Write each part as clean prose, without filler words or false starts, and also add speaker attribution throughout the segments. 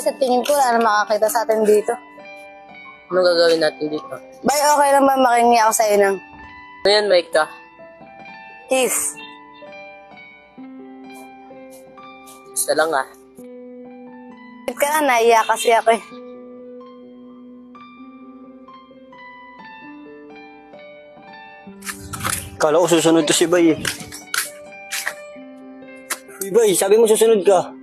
Speaker 1: sa tingin ko wala na makakita sa atin dito.
Speaker 2: Anong gagawin natin dito?
Speaker 1: Bay, okay lang ba makingi ako sa'yo ng
Speaker 2: Ano yan, Micah?
Speaker 1: kiss?
Speaker 2: Isa lang ah.
Speaker 1: Bakit ka na, naiya kasi ako eh.
Speaker 3: Kala ko susunod to si Bay eh. Uy Bay, sabi mo susunod ka.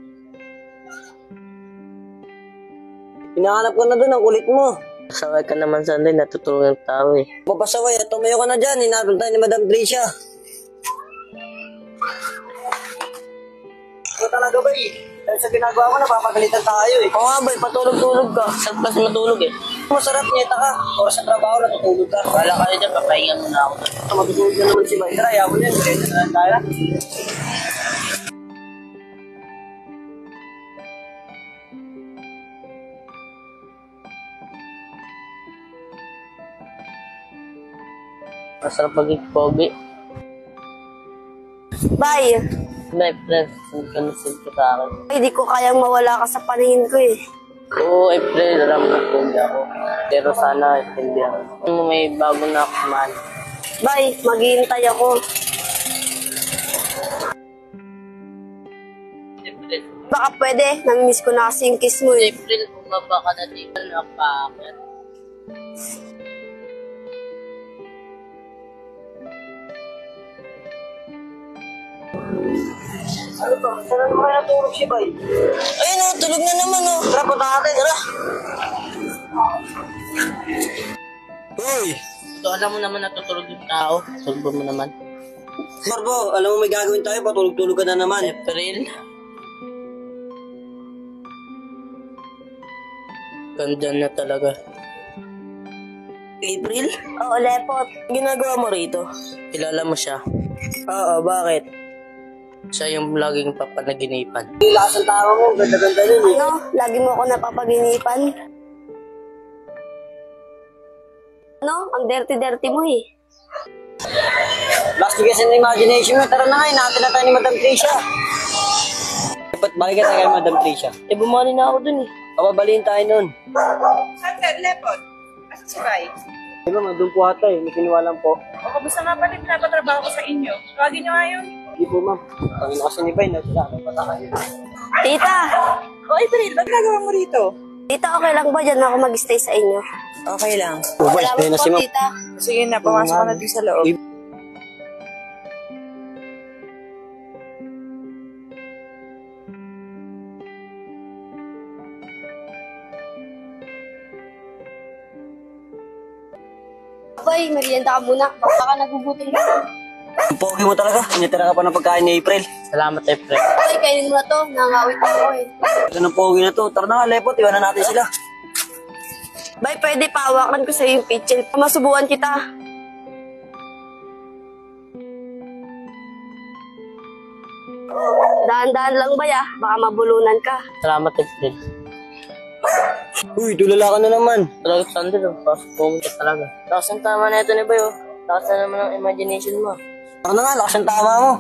Speaker 3: Hinahanap ko na doon ang kulit mo.
Speaker 2: Pasaway ka naman sandali, natutulungan ng tao eh.
Speaker 3: Papasaway at tumayo ka na dyan. Hinapil tayo ni Madam Tricia. Ito talaga Bay. Dahil sa ginagawa ko, napapagalitan tayo eh.
Speaker 2: Oo nga, Bay, patulog-tulog ka. Saan kasi matulog eh?
Speaker 3: Masarap niyeta ka. Oras sa trabaho, natutulog ka.
Speaker 2: Wala kayo dyan, papahinga muna ako.
Speaker 3: Matutulog na naman si Bay. Tara, ayaw mo na yun. Diretso na lang tayo.
Speaker 2: Masarap maging pogi.
Speaker 1: Bay,
Speaker 2: Bay, friend, saan ka nasilpo sa akin?
Speaker 1: ay di ko kayang mawala ka sa paningin ko eh.
Speaker 2: Oo, April, alam mo pogi ako. Pero sana, hindi ako. May bago na ako man.
Speaker 1: Bay, maghihintay ako.
Speaker 2: April,
Speaker 1: Baka pwede, namimiss ko na kasi yung kiss mo eh.
Speaker 2: April, bumaba ka na dito na pakit.
Speaker 3: Ano to? Saan naman natulog si Bay?
Speaker 2: Ayun o, tulog na naman o.
Speaker 3: Tara, punta natin. Tara. Hoy!
Speaker 2: Ito, alam mo naman natutulog yung tao. Tulog mo naman.
Speaker 3: Marbo, alam mo may gagawin tayo. Patulog-tulog ka na naman.
Speaker 2: April. Ganda na talaga. April?
Speaker 1: Oo, lepot.
Speaker 2: Ginagawa mo rito? Kilala mo siya?
Speaker 3: Oo, bakit?
Speaker 2: Siya yung laging papanaginipan.
Speaker 3: Lakas ang tao mo. Ganda-ganda nun eh.
Speaker 1: Ano? Lagi mo ako napapaginipan. Ano? Ang dirty-dirty mo eh.
Speaker 3: Last kasi ng imagination mo. Tara na nga, natin na tayo ni Madam Tricia. Dapat balikan tayo kay Madam Tricia.
Speaker 2: Eh, bumali na ako dun eh.
Speaker 3: Papabaliin tayo nun.
Speaker 4: Sandal, lepot. Asa si Bay?
Speaker 3: Di ba, doon po ata eh. May kinuha lang po.
Speaker 4: O, kamusta nga pala pinapatrabaho ko sa inyo? Tawagin niyo nga yun.
Speaker 3: Hindi po ma'am. Panginoon kasi ni Bay, nagsasabi pa tayo.
Speaker 1: Tita!
Speaker 4: O, April, ba't nagawa mo rito?
Speaker 1: Tita, okay lang ba dyan ako mag-stay sa inyo?
Speaker 4: Okay lang.
Speaker 3: Ubay, stay na si ma'am.
Speaker 1: Tita.
Speaker 4: Sige na, pumasok ka na din sa loob.
Speaker 1: Bay, merienda ka muna. Baka nagugutom ka.
Speaker 3: Ang pogi mo talaga. Sinitira ka pa ng pagkain ni April.
Speaker 2: Salamat, April.
Speaker 1: Bay, kainin mo na to. Nangawit na ako eh.
Speaker 3: Ito ng pogi na to. Tara na nga, lepot. Iwanan natin sila.
Speaker 1: Bay, pwede pahawakan ko sa yung kitchen. Masubuan kita. Dahan-dahan lang ba ya? Baka mabulunan ka.
Speaker 2: Salamat, April.
Speaker 3: Uy, tulala ka na naman.
Speaker 2: Talaga, Sander, pasok po ka talaga. Lakas ang tama na ito ni Bayo. Lakas na naman ang imagination mo.
Speaker 3: Tara na nga, lakas ang tama mo.